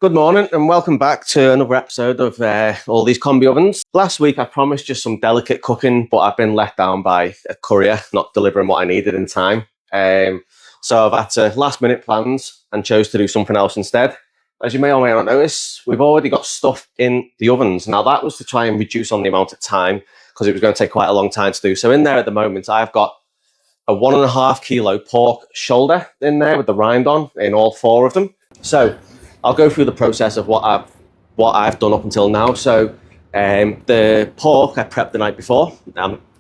Good morning and welcome back to another episode of all these combi ovens. Last week I promised just some delicate cooking, but I've been let down by a courier not delivering what I needed in time. So I've had to last minute plans and chose to do something else instead. As you may or may not notice, we've already got stuff in the ovens. Now that was to try and reduce on the amount of time because it was going to take quite a long time to do. So in there at the moment I've got a 1.5 kilo pork shoulder in there with the rind on in all 4 of them. So I'll go through the process of what I've done up until now. So the pork I prepped the night before.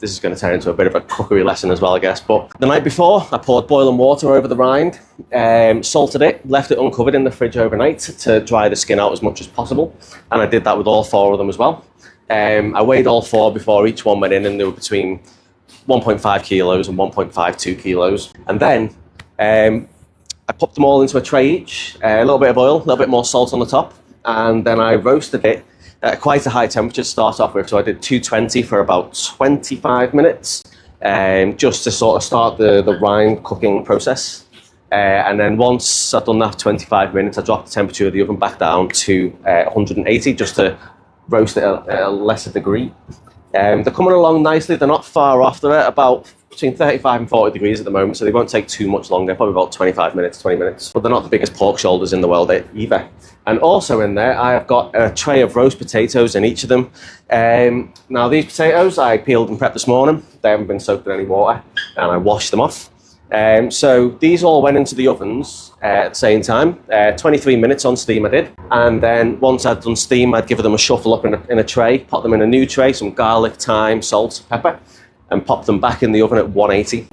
This is going to turn into a bit of a cookery lesson as well, I guess. But the night before, I poured boiling water over the rind, salted it, left it uncovered in the fridge overnight to dry the skin out as much as possible. And I did that with all 4 of them as well. I weighed all 4 before each one went in, and they were between 1.5 kilos and 1.52 kilos. And then I popped them all into a tray each, a little bit of oil, a little bit more salt on the top, and then I roasted it at quite a high temperature to start off with. So I did 220 for about 25 minutes, just to sort of start the rind cooking process. And then once I'd done that for 25 minutes, I dropped the temperature of the oven back down to 180 just to roast it at a lesser degree. They're coming along nicely. They're not far off. They're at about between 35 and 40 degrees at the moment, so they won't take too much longer, probably about 25 minutes, 20 minutes. But they're not the biggest pork shoulders in the world either. And also in there, I've got a tray of roast potatoes in each of them. Now these potatoes I peeled and prepped this morning. They haven't been soaked in any water, and I washed them off. So these all went into the ovens at the same time. 23 minutes on steam I did. And then once I'd done steam, I'd give them a shuffle up in a tray, pop them in a new tray, some garlic, thyme, salt, pepper, and pop them back in the oven at 180.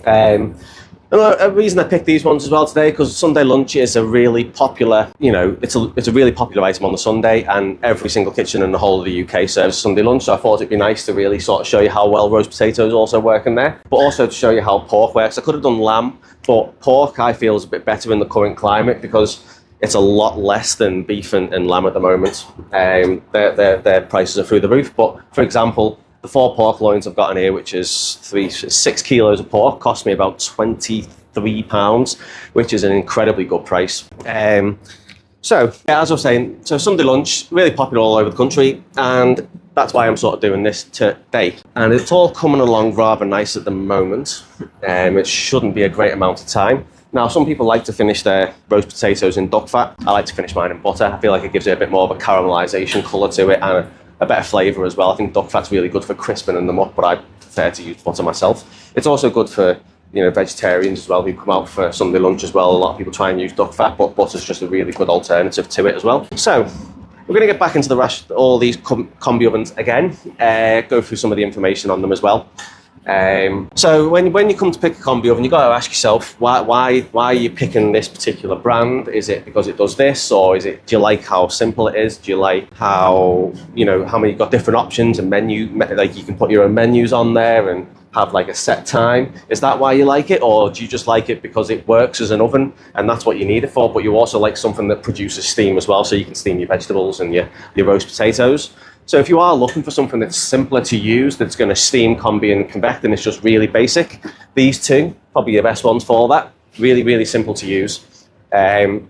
A reason I picked these ones as well today, because Sunday lunch is a really popular, it's a really popular item on the Sunday, and every single kitchen in the whole of the UK serves Sunday lunch. So I thought it'd be nice to really sort of show you how well roast potatoes also work in there, but also to show you how pork works. I could have done lamb, but pork I feel is a bit better in the current climate because it's a lot less than beef and lamb at the moment. Their prices are through the roof. But for example, the 4 pork loins I've got in here, which is 6 kilos of pork, cost me about £23, which is an incredibly good price. So as I was saying, so Sunday lunch, really popular all over the country, and that's why I'm sort of doing this today. And it's all coming along rather nice at the moment. It shouldn't be a great amount of time. Now, some people like to finish their roast potatoes in duck fat. I like to finish mine in butter. I feel like it gives it a bit more of a caramelisation colour to it, and a better flavour as well. I think duck fat's really good for crisping them up, but I prefer to use butter myself. It's also good for vegetarians as well who come out for Sunday lunch as well. A lot of people try and use duck fat, but butter's just a really good alternative to it as well. So we're going to get back into all these combi ovens again, go through some of the information on them as well. So when you come to pick a combi oven, you've got to ask yourself, why are you picking this particular brand? Is it because it does this, or do you like how simple it is? Do you like how you've got different options and like you can put your own menus on there and have like a set time? Is that why you like it, or do you just like it because it works as an oven and that's what you need it for, but you also like something that produces steam as well, so you can steam your vegetables and your roast potatoes? So if you are looking for something that's simpler to use, that's going to steam, combi and convect, and it's just really basic, these 2 probably your best ones for that. Really, really simple to use. We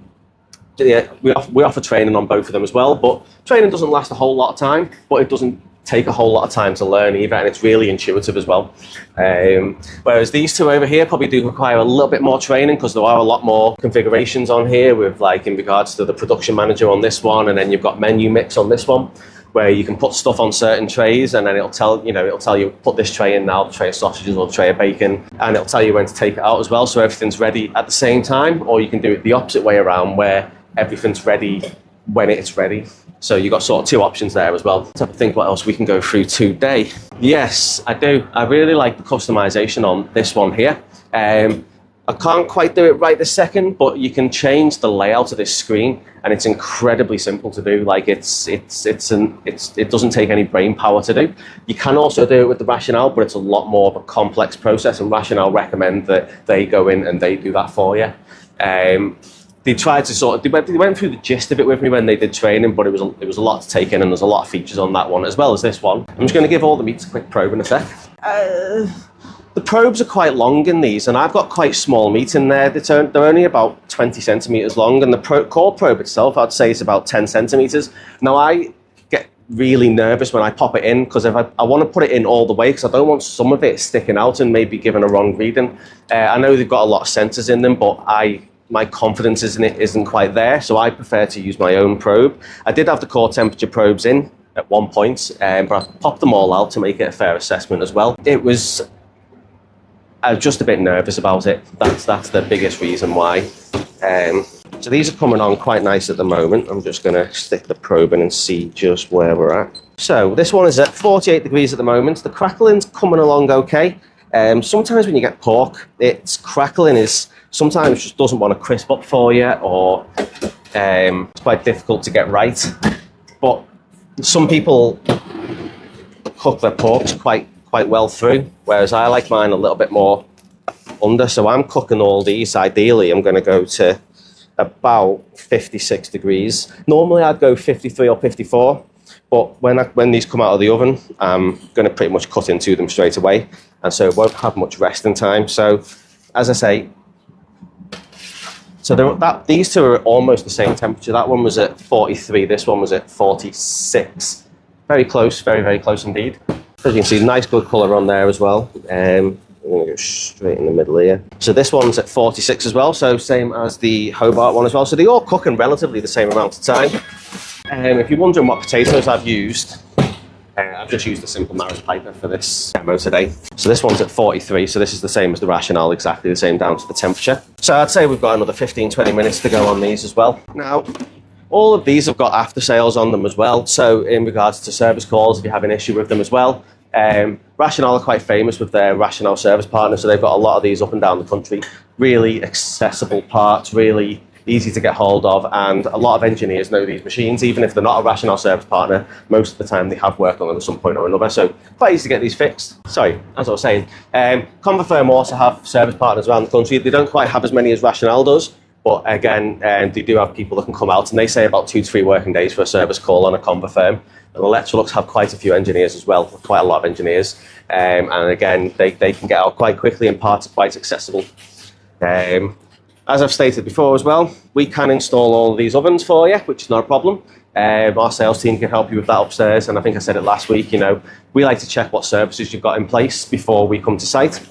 offer training on both of them as well, but training doesn't last a whole lot of time, but it doesn't take a whole lot of time to learn either, and it's really intuitive as well. Whereas these 2 over here probably do require a little bit more training, because there are a lot more configurations on here with, like, in regards to the production manager on this one, and then you've got menu mix on this one, where you can put stuff on certain trays, and then it'll tell you put this tray in now, the tray of sausages or the tray of bacon, and it'll tell you when to take it out as well, so everything's ready at the same time. Or you can do it the opposite way around, where everything's ready when it's ready. So you've got sort of 2 options there as well. So I think what else we can go through today. Yes, I do. I really like the customization on this one here. I can't quite do it right this second, but you can change the layout of this screen, and it's incredibly simple to do. Like it doesn't take any brain power to do. You can also do it with the Rationale, but it's a lot more of a complex process, and Rationale recommend that they go in and they do that for you. They tried to they went through the gist of it with me when they did training, but it was a lot to take in, and there's a lot of features on that one as well as this one. I'm just going to give all the meats a quick probe in a sec. The probes are quite long in these, and I've got quite small meat in there. They're only about 20 centimeters long, and the core probe itself, I'd say, is about 10 centimeters. Now, I get really nervous when I pop it in, because if I want to put it in all the way, because I don't want some of it sticking out and maybe giving a wrong reading. I know they've got a lot of sensors in them, but my confidence in it isn't quite there, so I prefer to use my own probe. I did have the core temperature probes in at one point, but I popped them all out to make it a fair assessment as well. I was just a bit nervous about it. That's the biggest reason why. So these are coming on quite nice at the moment. I'm just going to stick the probe in and see just where we're at. So this one is at 48 degrees at the moment. The crackling's coming along okay. Sometimes when you get pork, its crackling is sometimes just doesn't want to crisp up for you, or it's quite difficult to get right. But some people cook their porks quite well through, whereas I like mine a little bit more under. So I'm cooking all these. Ideally, I'm going to go to about 56 degrees. Normally, I'd go 53 or 54. But when these come out of the oven, I'm going to pretty much cut into them straight away, and so it won't have much resting time. So, as I say, these two are almost the same temperature. That one was at 43. This one was at 46. Very close, very, very close indeed. As you can see, nice good colour on there as well. I'm going to go straight in the middle here. So this one's at 46 as well, so same as the Hobart one as well. So they all cook in relatively the same amount of time. If you're wondering what potatoes I've used, I've just used a simple Maris Piper for this demo today. So this one's at 43, so this is the same as the rationale, exactly the same down to the temperature. So I'd say we've got another 15-20 minutes to go on these as well. Now, all of these have got after sales on them as well. So in regards to service calls, if you have an issue with them as well, Rationale are quite famous with their Rationale service partners, so they've got a lot of these up and down the country. Really accessible parts, really easy to get hold of, and a lot of engineers know these machines. Even if they're not a Rationale service partner, most of the time they have worked on them at some point or another, so quite easy to get these fixed. Sorry, as I was saying, Convotherm also have service partners around the country. They don't quite have as many as Rationale does, but again, they do have people that can come out, and they say about 2 to 3 working days for a service call on a Convotherm. And Electrolux have quite a few engineers as well, quite a lot of engineers. And again, they can get out quite quickly, and parts are quite accessible. As I've stated before as well, we can install all of these ovens for you, which is not a problem. Our sales team can help you with that upstairs, and I think I said it last week, you know, we like to check what services you've got in place before we come to site.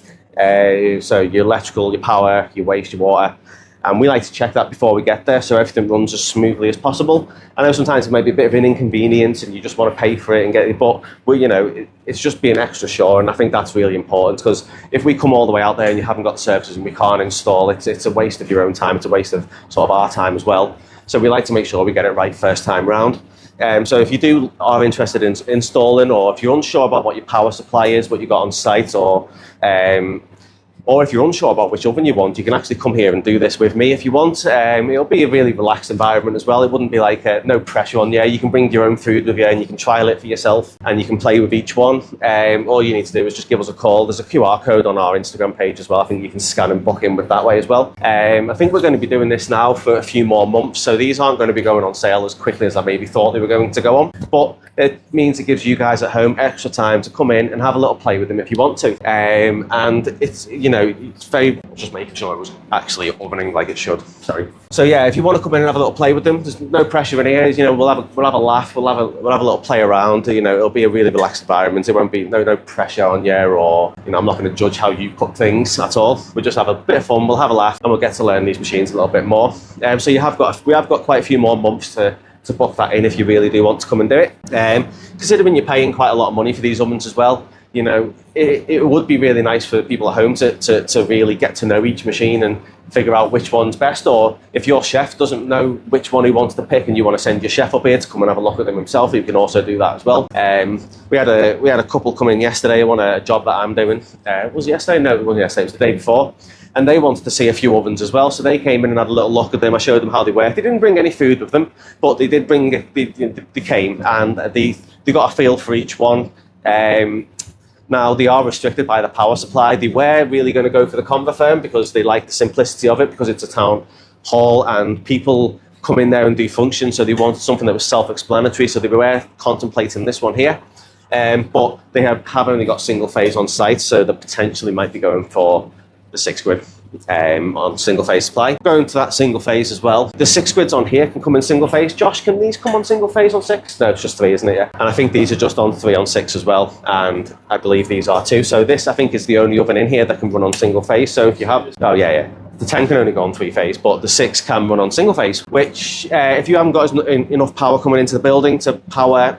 So your electrical, your power, your waste, your water, and we like to check that before we get there so everything runs as smoothly as possible. I know sometimes it might be a bit of an inconvenience and you just want to pay for it and get it, but you know, it's just being extra sure, and I think that's really important, because if we come all the way out there and you haven't got the services and we can't install it, it's a waste of your own time, it's a waste of sort of our time as well. So we like to make sure we get it right first time round. So if you are interested in installing, or if you're unsure about what your power supply is, what you got on site, or if you're unsure about which oven you want, you can actually come here and do this with me if you want. It'll be a really relaxed environment as well. It wouldn't be like no pressure on you. You can bring your own food with you and you can trial it for yourself and you can play with each one. All you need to do is just give us a call. There's a QR code on our Instagram page as well. I think you can scan and book in with that way as well. I think we're going to be doing this now for a few more months, so these aren't going to be going on sale as quickly as I maybe thought they were going to go on. But it means it gives you guys at home extra time to come in and have a little play with them if you want to. And it's, you know, it's very, just making sure it was actually opening like it should. Sorry. So yeah, if you want to come in and have a little play with them, there's no pressure in here. You know, we'll have a laugh, we'll have a little play around. You know, it'll be a really relaxed environment. It won't be no pressure on you, or you know, I'm not going to judge how you cook things at all. We'll just have a bit of fun. We'll have a laugh, and we'll get to learn these machines a little bit more. So we have got quite a few more months to book that in if you really do want to come and do it. Considering you're paying quite a lot of money for these ovens as well, you know, it would be really nice for people at home to really get to know each machine and figure out which one's best. Or if your chef doesn't know which one he wants to pick and you want to send your chef up here to come and have a look at them himself, you can also do that as well. We had a couple come in yesterday on a job that I'm doing. Was it yesterday? No, it wasn't yesterday, it was the day before. And they wanted to see a few ovens as well, so they came in and had a little look at them. I showed them how they work. They didn't bring any food with them, but they did bring. They came and they got a feel for each one. Now they are restricted by the power supply. They were really going to go for the Convotherm because they like the simplicity of it, because it's a town hall and people come in there and do functions, so they wanted something that was self-explanatory. So they were contemplating this one here, but they have only got single phase on site, so they potentially might be going for the 6 grid. on single phase supply. Going to that single phase as well. The 6 grids on here can come in single phase. Josh, can these come on single phase on 6? No, it's just 3, isn't it? Yeah. And I think these are just on 3 on 6 as well. And I believe these are too. So this, I think, is the only oven in here that can run on single phase. So if you have, oh yeah. The 10 can only go on 3 phase, but the 6 can run on single phase, which if you haven't got enough power coming into the building to power,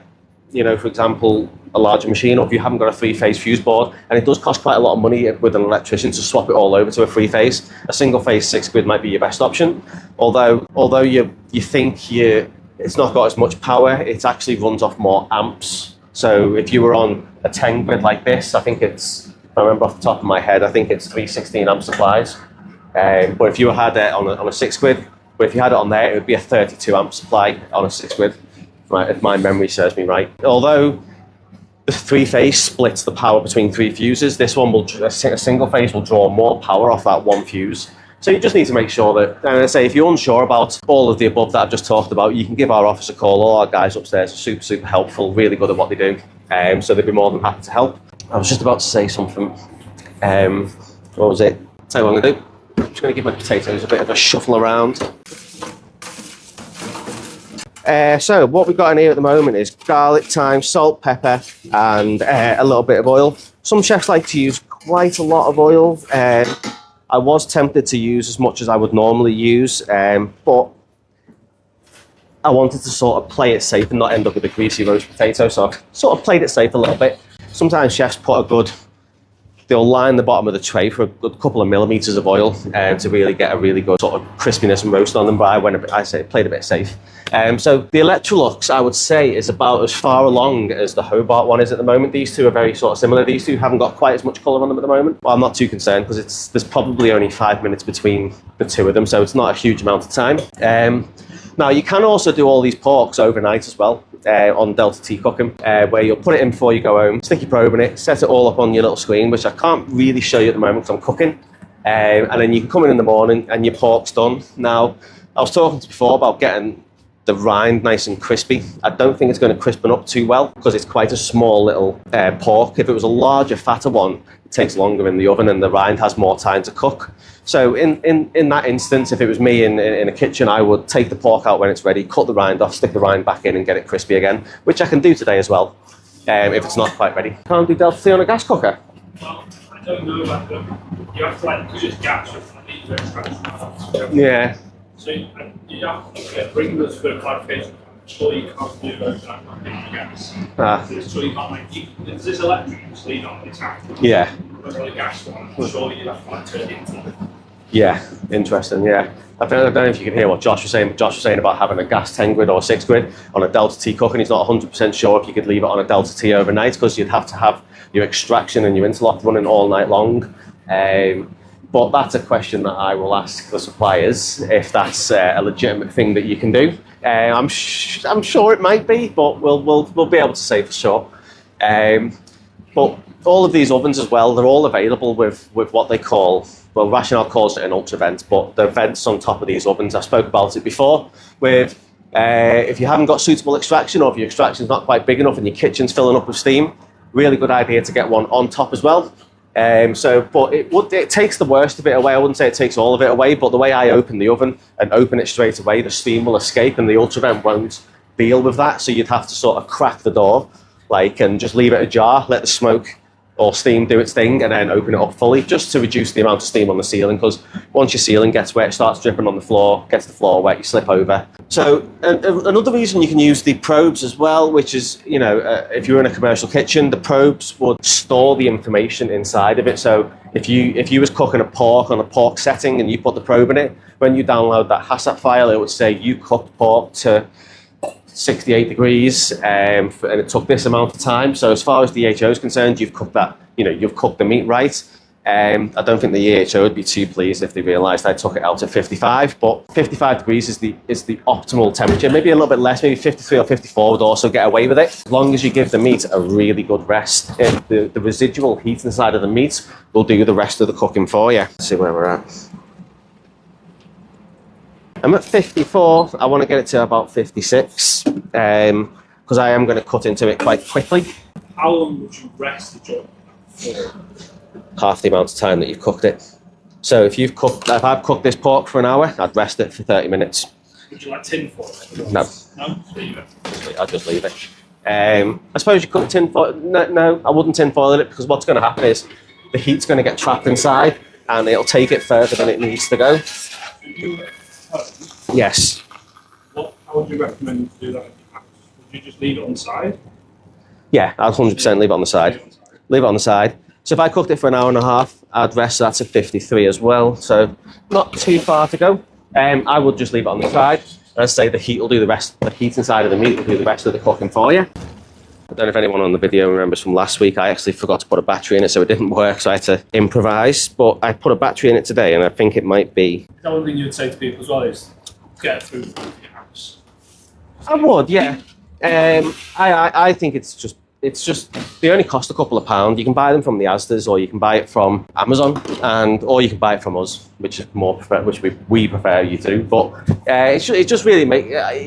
you know, for example, a larger machine, or if you haven't got a 3-phase fuse board, and it does cost quite a lot of money with an electrician to swap it all over to a 3-phase, a single phase 6 grid might be your best option. Although you think it's not got as much power, it actually runs off more amps. So if you were on a 10 grid like this, I think it's, if I remember off the top of my head, I think it's 316 amp supplies. But if you had it on a 6 grid, but if you had it on there, it would be a 32 amp supply on a 6 grid, right, if my memory serves me right. Although the 3-phase splits the power between 3 fuses, this one a single phase will draw more power off that 1 fuse. So you just need to make sure that, and I say, if you're unsure about all of the above that I've just talked about, you can give our office a call. All our guys upstairs are super helpful, really good at what they do. So they'd be more than happy to help. I was just about to say something. What was it? Tell you what I'm going to do. I'm just going to give my potatoes a bit of a shuffle around. So what we've got in here at the moment is garlic, thyme, salt, pepper, and a little bit of oil. Some chefs like to use quite a lot of oil. I was tempted to use as much as I would normally use, but I wanted to sort of play it safe and not end up with a greasy roast potato, so I've sort of played it safe a little bit. Sometimes chefs they'll line the bottom of the tray for a good couple of millimeters of oil to really get a really good sort of crispiness and roast on them, but I played a bit safe. So the Electrolux, I would say, is about as far along as the Hobart one is at the moment. These two are very sort of similar. These two haven't got quite as much colour on them at the moment, but I'm not too concerned because there's probably only 5 minutes between the two of them, so it's not a huge amount of time. Now, you can also do all these porks overnight as well on Delta T cooking, where you'll put it in before you go home, stick your probe in it, set it all up on your little screen, which I can't really show you at the moment because I'm cooking. And then you can come in the morning and your pork's done. Now, I was talking before about getting the rind nice and crispy. I don't think it's going to crispen up too well because it's quite a small little pork. If it was a larger, fatter one, it takes longer in the oven and the rind has more time to cook. So in that instance, if it was me in a kitchen, I would take the pork out when it's ready, cut the rind off, stick the rind back in and get it crispy again, which I can do today as well, if it's not quite ready. Can't do Delta T on a gas cooker? Well, I don't know about them. You have to, because it's gas, you have to need to extract. Yeah. So you have to bring those for clarification. Sure, you can't do overnight on gas. So you can't this is electric, so you don't attack. Yeah. But on a gas one, surely you have to turn it into. Yeah, interesting, yeah. I don't know if you can hear what Josh was saying. Josh was saying about having a gas 10 grid or 6 grid on a Delta T cooker, and he's not 100% sure if you could leave it on a Delta T overnight because you'd have to have your extraction and your interlock running all night long. But that's a question that I will ask the suppliers if that's a legitimate thing that you can do. I'm sure it might be, but we'll be able to say for sure. But all of these ovens as well, they're all available with what they call, well, Rational calls it an ultra vent, but the vents on top of these ovens, I spoke about it before, with if you haven't got suitable extraction or if your extraction's not quite big enough and your kitchen's filling up with steam, really good idea to get one on top as well. But it takes the worst of it away. I wouldn't say it takes all of it away, but the way I open the oven and open it straight away, the steam will escape and the ultra vent won't deal with that. So you'd have to sort of crack the door, and just leave it ajar, let the smoke or steam do its thing, and then open it up fully, just to reduce the amount of steam on the ceiling, because once your ceiling gets wet, it starts dripping on the floor, gets the floor wet, you slip over. So another reason you can use the probes as well, which is, if you're in a commercial kitchen, the probes would store the information inside of it. So if you was cooking a pork on a pork setting and you put the probe in it, when you download that HACCP file, it would say you cooked pork to 68 degrees and it took this amount of time. So as far as the EHO is concerned, you've cooked that, you've cooked the meat right. I don't think the EHO would be too pleased if they realised I took it out at 55, but 55 degrees is the optimal temperature. Maybe a little bit less, maybe 53 or 54 would also get away with it. As long as you give the meat a really good rest, the residual heat inside of the meat will do the rest of the cooking for you. Let's see where we're at. I'm at 54, I want to get it to about 56, because I am going to cut into it quite quickly. How long would you rest the joint for? Half the amount of time that you've cooked it. So if I've cooked this pork for an hour, I'd rest it for 30 minutes. Would you like tin foil it? No. No? Just leave it. I'll just leave it. I suppose you could tin foil. No, I wouldn't tin foil it, because what's going to happen is the heat's going to get trapped inside and it'll take it further than it needs to go. Yes. How would you recommend to do that? Would you just leave it on the side? Yeah, I'd 100% leave it on the side. Leave it on the side. So if I cooked it for an hour and a half, I'd rest that's at 53 as well. So not too far to go. I would just leave it on the side. As I say, the heat will do the rest. The heat inside of the meat will do the rest of the cooking for you. I don't know if anyone on the video remembers from last week, I actually forgot to put a battery in it, so it didn't work, so I had to improvise. But I put a battery in it today, and I think it might be... Is that one thing you would say to people as well, is get food from your house? I would, yeah. I think it's just they only cost a couple of pounds. You can buy them from the Asdas, or you can buy it from Amazon, or you can buy it from us, which is which we prefer you to. But it just really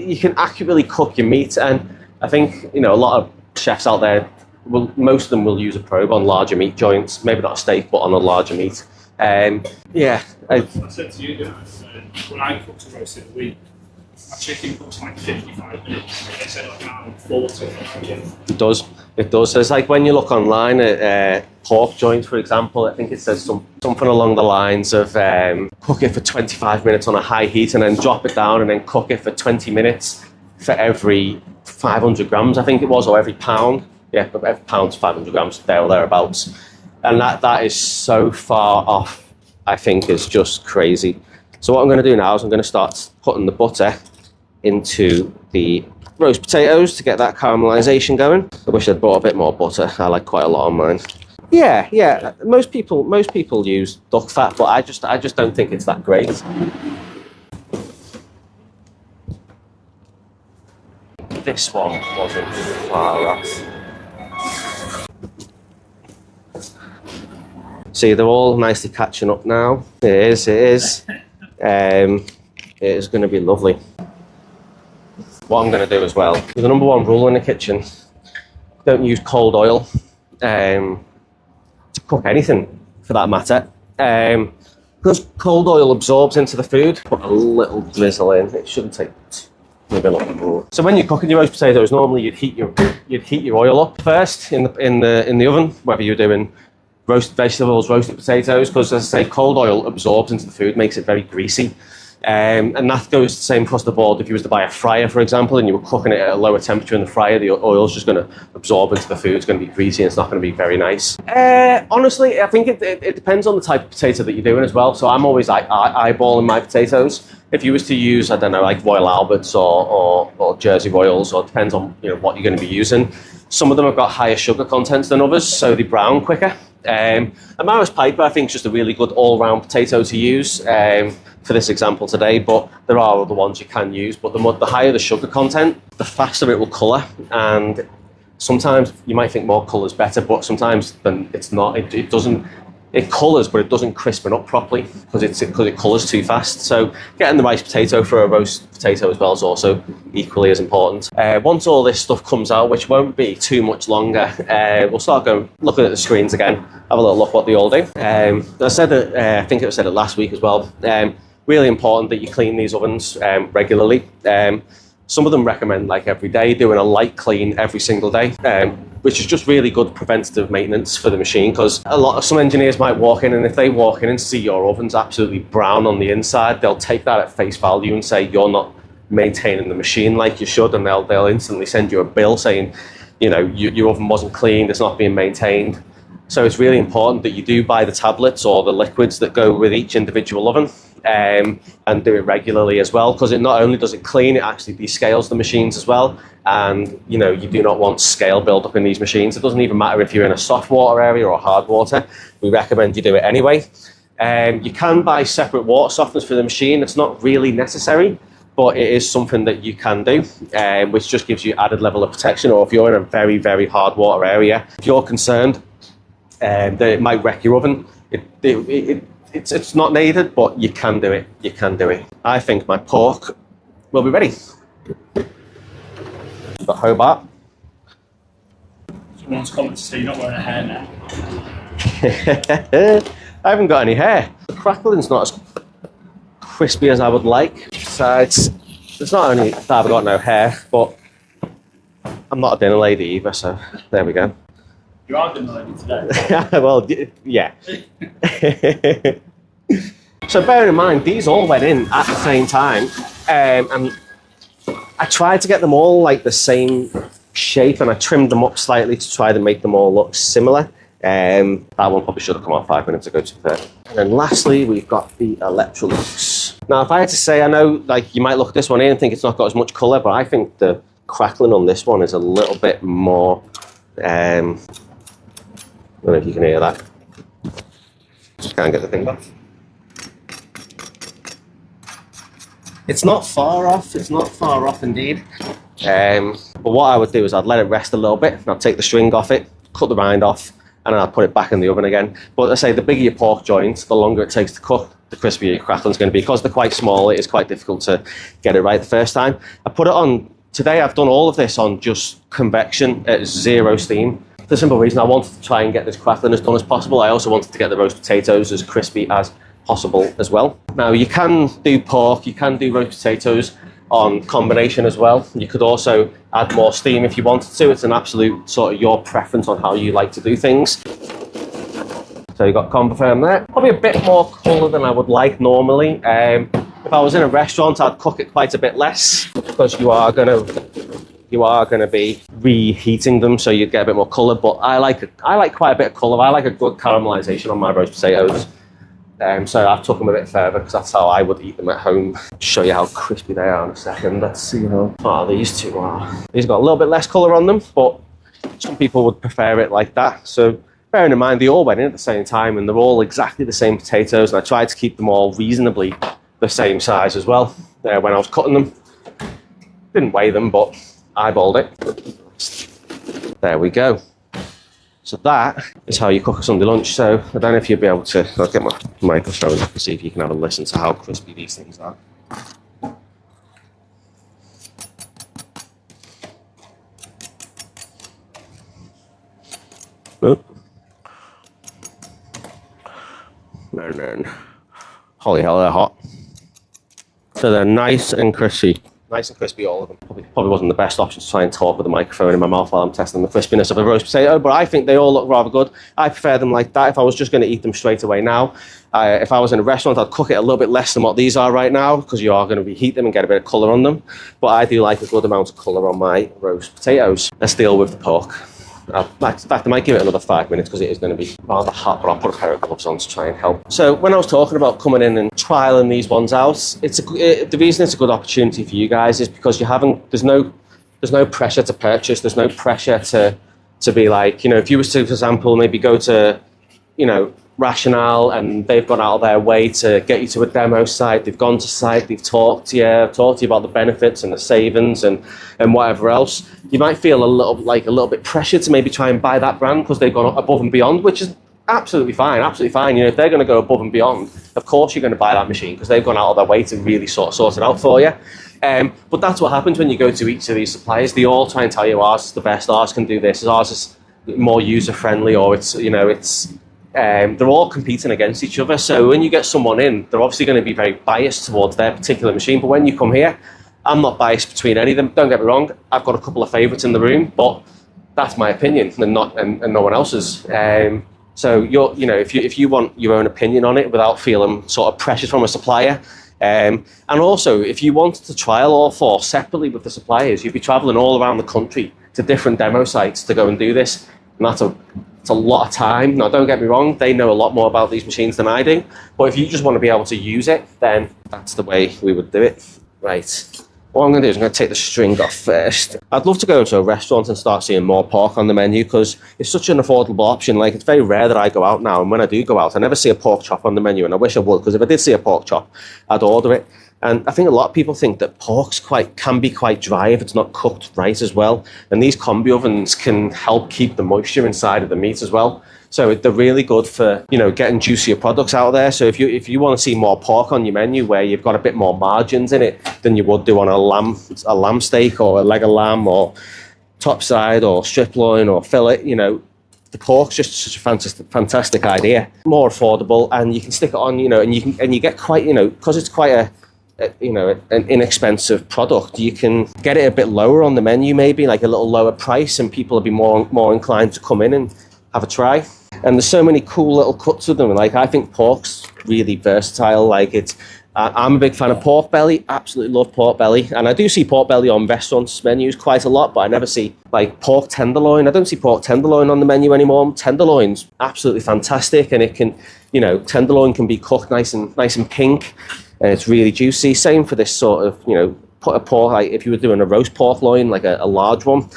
you can accurately cook your meat, and I think a lot of chefs out there most of them will use a probe on larger meat joints, maybe not a steak, but on a larger meat. Yeah. I said to you, when I cooked a roast in a week, my chicken cooks like 55 minutes. Like I said, like an hour and 40. It does. So it's like when you look online at pork joints, for example, I think it says something along the lines of cook it for 25 minutes on a high heat and then drop it down and then cook it for 20 minutes for every 500 grams, I think it was, or every pound. Yeah, every pound's 500 grams, there or thereabouts. And that is so far off, I think, is just crazy. So what I'm going to do now is I'm going to start putting the butter into the roast potatoes to get that caramelization going. I wish I'd bought a bit more butter. I like quite a lot on mine. Yeah. Most people use duck fat, but I just don't think it's that great. This one wasn't far off. See, they're all nicely catching up now. It is. It is going to be lovely. What I'm going to do as well, the number one rule in the kitchen, don't use cold oil to cook anything, for that matter. Because cold oil absorbs into the food. Put a little drizzle in. It shouldn't take maybe a lot more. So when you're cooking your roast potatoes, normally you'd heat your oil up first in the oven, whether you're doing roasted vegetables, roasted potatoes, because as I say, cold oil absorbs into the food, makes it very greasy. And that goes the same across the board. If you was to buy a fryer, for example, and you were cooking it at a lower temperature in the fryer, the oil's just going to absorb into the food. It's going to be greasy and it's not going to be very nice. Honestly, I think it depends on the type of potato that you're doing as well. So I'm always like eyeballing my potatoes. If you was to use, I don't know, like Royal Alberts or Jersey Royals, or it depends on what you're going to be using. Some of them have got higher sugar contents than others, so they brown quicker. Amaris Piper, I think, is just a really good all-round potato to use for this example today, but there are other ones you can use. But the higher the sugar content, the faster it will colour, and sometimes you might think more colour's better, but sometimes then it's not. It doesn't. It colours, but it doesn't crispen up properly because it colours too fast. So getting the right potato for a roast potato as well is also equally as important. Once all this stuff comes out, which won't be too much longer, we'll start going looking at the screens again, have a little look what they all do. I said that, I think it said it last week as well. Really important that you clean these ovens regularly. Some of them recommend like every day, doing a light clean every single day. Which is just really good preventative maintenance for the machine, because some engineers might walk in, and if they walk in and see your oven's absolutely brown on the inside, they'll take that at face value and say you're not maintaining the machine like you should, and they'll instantly send you a bill saying, your oven wasn't cleaned, it's not being maintained. So it's really important that you do buy the tablets or the liquids that go with each individual oven, and do it regularly as well, because it not only does it clean, it actually descales the machines as well. And you do not want scale build up in these machines. It doesn't even matter if you're in a soft water area or hard water. We recommend you do it anyway. You can buy separate water softeners for the machine. It's not really necessary, but it is something that you can do, which just gives you added level of protection. Or if you're in a very, very hard water area, if you're concerned that it might wreck your oven, it's not needed, but you can do it. You can do it. I think my pork will be ready. Got Hobart. Someone's commented to say you're not wearing a hairnet. I haven't got any hair. The crackling's not as crispy as I would like. Besides, it's not only that I've got no hair, but I'm not a dinner lady either, so there we go. You are dinner lady today. Well, yeah. So bearing in mind, these all went in at the same time, and I tried to get them all like the same shape, and I trimmed them up slightly to try to make them all look similar. That one probably should have come out 5 minutes ago, to be fair. And then lastly, we've got the Electrolux. Now, if I had to say, I know like you might look at this one here and think it's not got as much colour, but I think the crackling on this one is a little bit more, I don't know if you can hear that. Just can't get the thing back. It's not far off, indeed. But what I would do is I'd let it rest a little bit, and I'd take the string off it, cut the rind off, and then I'd put it back in the oven again. But I say the bigger your pork joint, the longer it takes to cook, the crispier your crackling's going to be. Because they're quite small, it is quite difficult to get it right the first time. I put it on, today I've done all of this on just convection at 0 steam. For the simple reason I wanted to try and get this crackling as done as possible. I also wanted to get the roast potatoes as crispy as possible as well. Now you can do pork, you can do roast potatoes on combination as well. You could also add more steam if you wanted to. It's an absolute sort of your preference on how you like to do things. So you've got Convotherm there. Probably a bit more colour than I would like normally. If I was in a restaurant, I'd cook it quite a bit less because you are going to be reheating them, so you'd get a bit more colour. But I like quite a bit of colour. I like a good caramelisation on my roast potatoes. So I've took them a bit further because that's how I would eat them at home. Show you how crispy they are in a second. Let's see how these two are. These got a little bit less colour on them, but some people would prefer it like that. So bearing in mind, they all went in at the same time and they're all exactly the same potatoes, and I tried to keep them all reasonably the same size as well when I was cutting them. Didn't weigh them, but eyeballed it. There we go. So that is how you cook a Sunday lunch. So I don't know if you'll be able to, I'll get my microphone and see if you can have a listen to how crispy these things are. Oh. And then, holy hell, they're hot. So they're nice and crispy. Nice and crispy, all of them. Probably wasn't the best option to try and talk with the microphone in my mouth while I'm testing the crispiness of a roast potato, but I think they all look rather good. I prefer them like that. If I was just going to eat them straight away now, if I was in a restaurant, I'd cook it a little bit less than what these are right now, because you are going to reheat them and get a bit of colour on them. But I do like a good amount of colour on my roast potatoes. Let's deal with the pork. In fact, I might give it another 5 minutes because it is going to be rather hot, but I'll put a pair of gloves on to try and help. So when I was talking about coming in and trialing these ones out, the reason it's a good opportunity for you guys is because there's no pressure to purchase. There's no pressure to be like, if you were to, for example, maybe go to, Rationale, and they've gone out of their way to get you to a demo site. They've gone to site, they've talked to you about the benefits and the savings and whatever else. You might feel a little bit pressured to maybe try and buy that brand because they've gone above and beyond, which is absolutely fine, absolutely fine. If they're going to go above and beyond, of course you're going to buy that machine because they've gone out of their way to really sort it out for you. But that's what happens when you go to each of these suppliers. They all try and tell you ours is the best, ours can do this, ours is more user friendly, or they're all competing against each other. So when you get someone in, they're obviously going to be very biased towards their particular machine. But when you come here, I'm not biased between any of them. Don't get me wrong, I've got a couple of favourites in the room, but that's my opinion and no one else's. So if you want your own opinion on it without feeling sort of pressured from a supplier, and also if you wanted to trial all four separately with the suppliers, you'd be travelling all around the country to different demo sites to go and do this, and it's a lot of time. Now, don't get me wrong, they know a lot more about these machines than I do, but if you just want to be able to use it, then that's the way we would do it. Right. What I'm going to do is I'm going to take the string off first. I'd love to go into a restaurant and start seeing more pork on the menu because it's such an affordable option. Like, it's very rare that I go out now, and when I do go out, I never see a pork chop on the menu, and I wish I would, because if I did see a pork chop, I'd order it. And I think a lot of people think that pork can be quite dry if it's not cooked right as well. And these combi ovens can help keep the moisture inside of the meat as well. So they're really good for, getting juicier products out there. So if you want to see more pork on your menu where you've got a bit more margins in it than you would do on a lamb steak or a leg of lamb or top side or strip loin or fillet, the pork's just such a fantastic idea. More affordable, and you can stick it on, you know, and you get quite, you know, because it's quite an inexpensive product, you can get it a bit lower on the menu, maybe like a little lower price, and people will be more inclined to come in and have a try. And there's so many cool little cuts of them. Like, I think pork's really versatile. Like, I'm a big fan of pork belly. Absolutely love pork belly, and I do see pork belly on restaurants' menus quite a lot. But I never see like pork tenderloin. I don't see pork tenderloin on the menu anymore. Tenderloin's absolutely fantastic, and it can, you know, tenderloin can be cooked nice and pink, and it's really juicy. Same for this sort of, you know, put a pork, like if you were doing a roast pork loin, like a large one.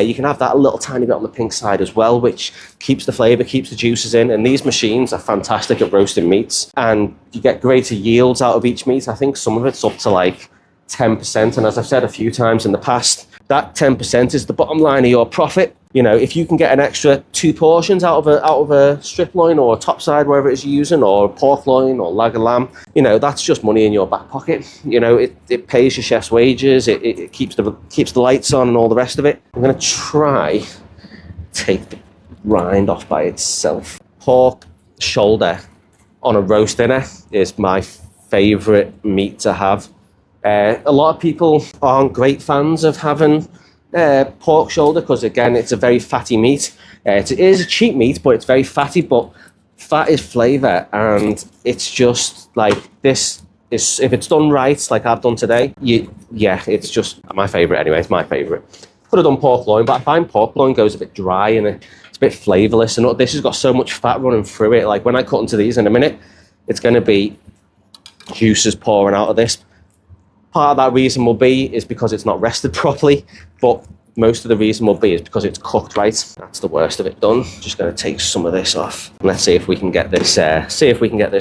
You can have that a little tiny bit on the pink side as well, which keeps the flavour, keeps the juices in. And these machines are fantastic at roasting meats, and you get greater yields out of each meat. I think some of it's up to like 10%. And as I've said a few times in the past, that 10% is the bottom line of your profit. You know, if you can get an extra 2 portions out of a strip loin or a top side, wherever it is you're using, or a pork loin or leg of lamb, you know, that's just money in your back pocket. You know, it pays your chef's wages, it keeps the lights on and all the rest of it. I'm going to try take the rind off by itself. Pork shoulder on a roast dinner is my favourite meat to have. A lot of people aren't great fans of having pork shoulder because, again, it's a very fatty meat. It is a cheap meat, but it's very fatty. But fat is flavour, and it's just like this. If it's done right, like I've done today, it's just my favourite anyway. It's my favourite. Could have done pork loin, but I find pork loin goes a bit dry and it's a bit flavourless. And this has got so much fat running through it. Like when I cut into these in a minute, it's going to be juices pouring out of this. Part of that reason will be is because it's not rested properly, but most of the reason will be is because it's cooked right. That's the worst of it done. Just going to take some of this off. Let's see if we can get this.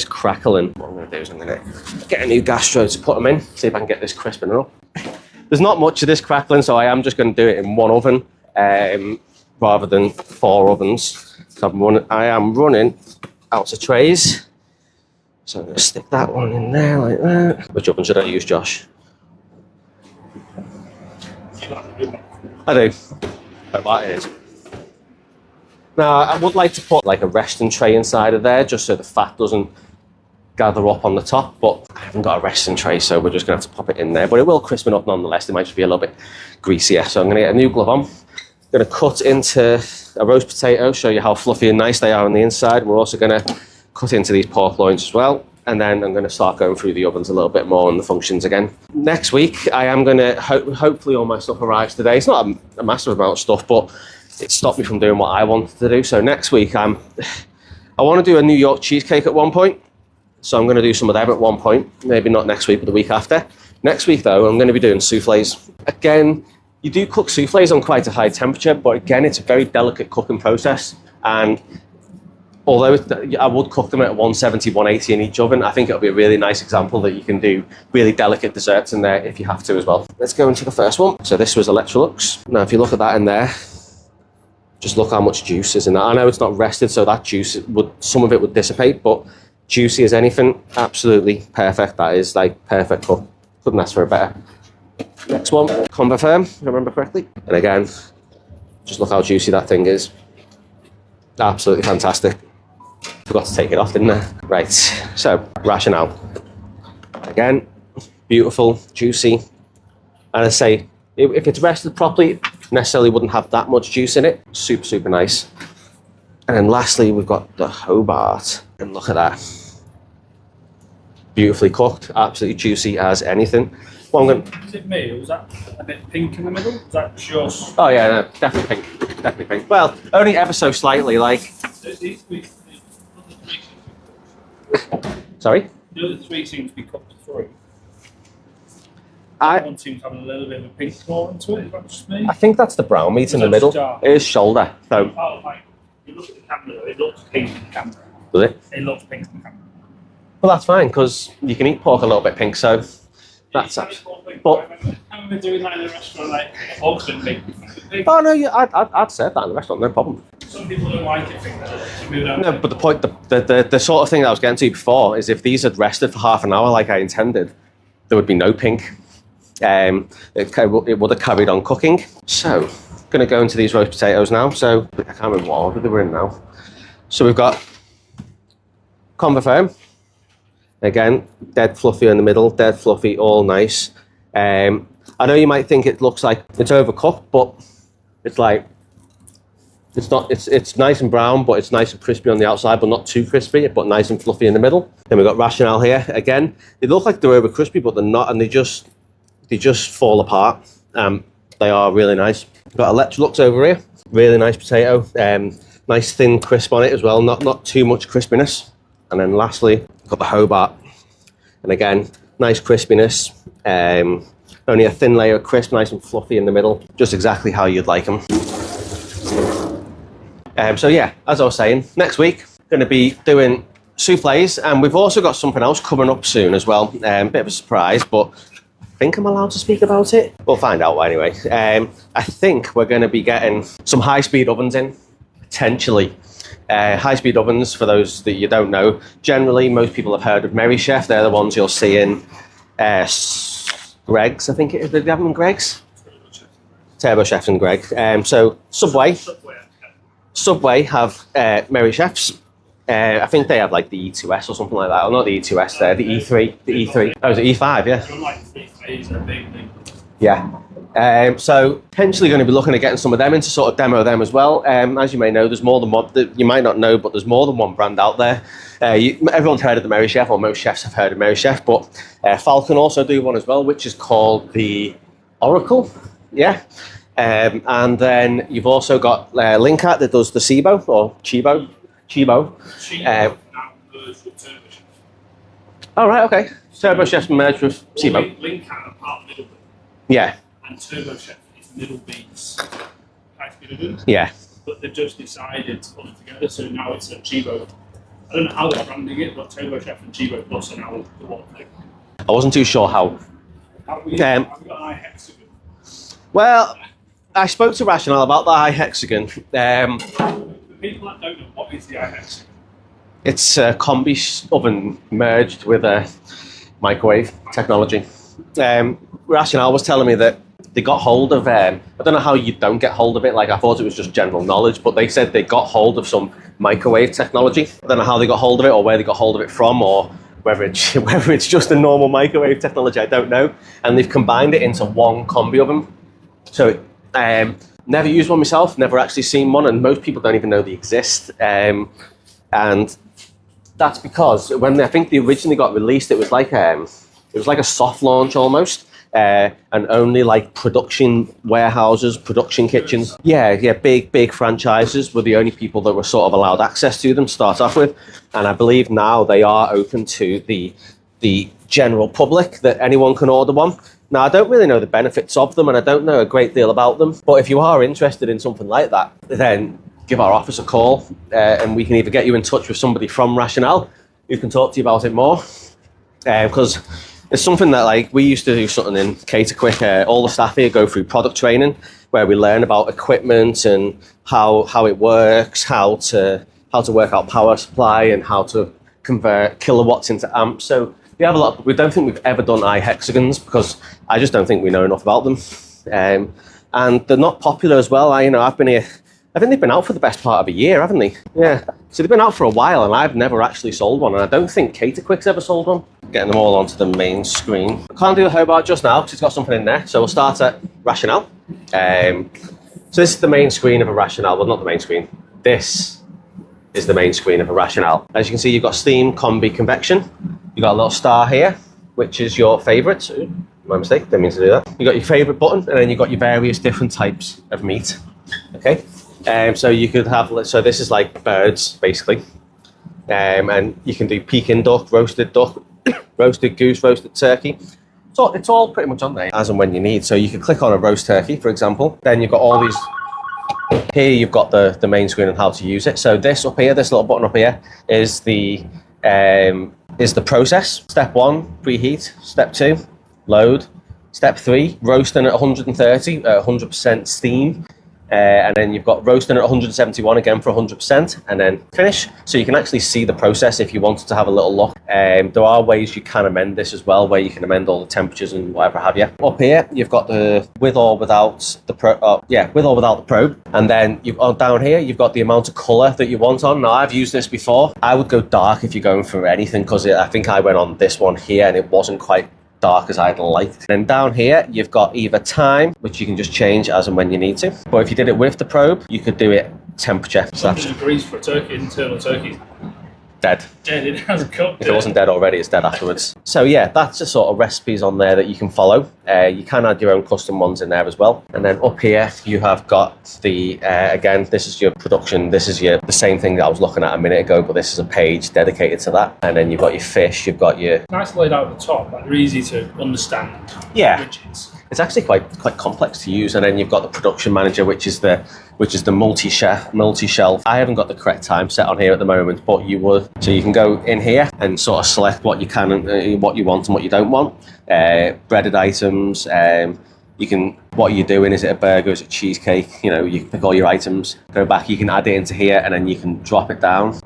Crackling. What I'm going to do is I'm going to get a new gastro to put them in. See if I can get this crisping up. There's not much of this crackling, so I am just going to do it in one oven rather than 4 ovens. So I am running out of trays. So I'm going to stick that one in there like that. Which oven should I use, Josh? I do. That is. Now, I would like to put like a resting tray inside of there just so the fat doesn't gather up on the top, but I haven't got a resting tray, so we're just going to have to pop it in there. But it will crispen up nonetheless. It might just be a little bit greasier. So I'm going to get a new glove on. I'm going to cut into a roast potato, show you how fluffy and nice they are on the inside. We're also going to cut into these pork loins as well. And then I'm going to start going through the ovens a little bit more and the functions again. Next week, I am going to, hopefully all my stuff arrives today. It's not a massive amount of stuff, but it stopped me from doing what I wanted to do. So next week, I want to do a New York cheesecake at one point. So I'm going to do some of them at one point. Maybe not next week, but the week after. Next week, though, I'm going to be doing soufflés. Again, you do cook soufflés on quite a high temperature, but again, it's a very delicate cooking process. And although I would cook them at 170, 180 in each oven, I think it'll be a really nice example that you can do really delicate desserts in there if you have to as well. Let's go into the first one. So this was Electrolux. Now, if you look at that in there, just look how much juice is in that. I know it's not rested, so that juice, some of it would dissipate, but juicy as anything, absolutely perfect. That is like perfect cook. Couldn't ask for a better. Next one, Convotherm, if I remember correctly. And again, just look how juicy that thing is. Absolutely fantastic. Forgot to take it off, didn't I? Right, so rationale. Again, beautiful, juicy. And I say, if it's rested properly, it necessarily wouldn't have that much juice in it. Super, super nice. And then lastly, we've got the Hobart. And look at that. Beautifully cooked, absolutely juicy as anything. Well, Is it me, or was that a bit pink in the middle? Was that just... Oh yeah, no, definitely pink. Definitely pink. Well, only ever so slightly, like... Sorry? The other 3 seem to be cooked through. One seems to have a little bit of a pink core into it, is that just me? I think that's the brown meat in the middle. It is shoulder. So. Oh, like, you look at the camera, it looks pink in the camera. Does it? It looks pink in the camera. Well, that's fine, because you can eat pork a little bit pink, so that's it. But I remember doing that in a restaurant, like, pork's been pink. Oh no, I'd serve that in the restaurant, no problem. Some people don't like it, think that. No, but the point, the sort of thing that I was getting to before is if these had rested for half an hour like I intended, there would be no pink. it would have carried on cooking. So, going to go into these roast potatoes now. So, I can't remember what order they were in now. So, we've got Convotherm. Again, dead fluffy in the middle, dead fluffy, all nice. I know you might think it looks like it's overcooked, but it's like, it's not. It's nice and brown, but it's nice and crispy on the outside, but not too crispy, but nice and fluffy in the middle. Then we've got rationale here. Again, they look like they're over crispy, but they're not, and they just fall apart. They are really nice. We've got Electrolux over here. Really nice potato. Nice thin crisp on it as well. Not too much crispiness. And then lastly, we've got the Hobart. And again, nice crispiness. Only a thin layer of crisp, nice and fluffy in the middle. Just exactly how you'd like them. So yeah, as I was saying, next week, going to be doing soufflés, and we've also got something else coming up soon as well. Bit of a surprise, but I think I'm allowed to speak about it. We'll find out anyway. I think we're going to be getting some high-speed ovens in, potentially. High-speed ovens, for those that you don't know, generally most people have heard of Merry Chef. They're the ones you'll see in Greg's, I think it is. Did they have them in Greg's? Turbo Chefs and Greg. So Subway have Merry Chefs. I think they have like the E2S or something like that. Or not the E2S there, the E3. The E3. Oh, is it E5? Yeah. Yeah. So potentially going to be looking at getting some of them in to sort of demo them as well. As you may know, there's more than one. You might not know, but there's more than one brand out there. Everyone's heard of the Merry Chef, or most chefs have heard of Merry Chef, but Falcon also do one as well, which is called the Oracle. Yeah. And then you've also got Linkat that does the Cibo, or Chibo. Oh, right, okay. Turbo Chef's merged with Cibo. Linkat are part of Middle B. Yeah. And Turbo Chef is Middle B's high-speed oven. Yeah. But they've just decided to put it together, so now it's a Chibo. I don't know how they're branding it, but Turbo Chef and Chibo Plus are now the one thing. I wasn't too sure how. Have we got an iHexagon? Well, I spoke to Rationale about the iHexagon. For people that don't know, what is the iHexagon? It's a combi oven merged with a microwave technology. Rationale was telling me that they got hold of, I don't know how you don't get hold of it, like I thought it was just general knowledge, but they said they got hold of some microwave technology. I don't know how they got hold of it, or where they got hold of it from, or whether it's just a normal microwave technology, I don't know. And they've combined it into one combi oven. So never used one myself, never actually seen one, and most people don't even know they exist. And that's because when I think they originally got released, it was like a soft launch almost, and only like production warehouses, production kitchens. Yeah, big franchises were the only people that were sort of allowed access to them to start off with. And I believe now they are open to the general public, that anyone can order one. Now, I don't really know the benefits of them, and I don't know a great deal about them. But if you are interested in something like that, then give our office a call, and we can either get you in touch with somebody from Rationale who can talk to you about it more. Because it's something that, like, we used to do something in Caterkwik. All the staff here go through product training, where we learn about equipment and how it works, how to work out power supply, and how to convert kilowatts into amps. So we have a lot. We don't think we've ever done iHexagons, because I just don't think we know enough about them. And they're not popular as well. I've been here. I think they've been out for the best part of a year, haven't they? Yeah. So they've been out for a while, and I've never actually sold one, and I don't think Caterkwik's ever sold one. Getting them all onto the main screen. I can't do the Hobart just now because it's got something in there. So we'll start at Rationale. So this is the main screen of a Rationale. Well, not the main screen. This is the main screen of a Rationale. As you can see, you've got steam, combi, convection. You've got a little star here, which is your favourite. My mistake, didn't mean to do that. You've got your favourite button, and then you've got your various different types of meat. Okay. So you could have, so this is like birds, basically. And you can do Peking duck, roasted goose, roasted turkey. So it's all pretty much on there, as and when you need. So you can click on a roast turkey, for example. Then you've got all these. Here you've got the main screen and how to use it. So this up here, this little button up here, is the process. Step 1, preheat. Step 2, load. Step 3, roasting at 130, 100% steam. And then you've got roasting at 171 again for 100%, and then finish. So you can actually see the process if you wanted to have a little look. There are ways you can amend this as well, where you can amend all the temperatures and whatever have you. Up here, you've got the with or without the with or without the probe. And then down here, you've got the amount of colour that you want on. Now, I've used this before. I would go dark if you're going for anything, because I think I went on this one here and it wasn't quite dark as I'd liked. And down here you've got either time, which you can just change as and when you need to, but if you did it with the probe you could do it temperature. So 100 degrees for a turkey, internal turkey. Dead. It hasn't cooked. If it wasn't dead already, it's dead afterwards. So yeah, that's the sort of recipes on there that you can follow. You can add your own custom ones in there as well. And then up here you have got the again, this is your production. This is the same thing that I was looking at a minute ago, but this is a page dedicated to that. And then you've got your fish. You've got your nice laid out at the top. Like they're easy to understand. Yeah. Widgets. It's actually quite complex to use. And then you've got the production manager, which is the multi-shelf. I haven't got the correct time set on here at the moment, but you would. So you can go in here and sort of select what you can, what you want and what you don't want. Breaded items. You can. What you're doing, is it a burger? Is it cheesecake? You know, you can pick all your items. Go back. You can add it into here, and then you can drop it down.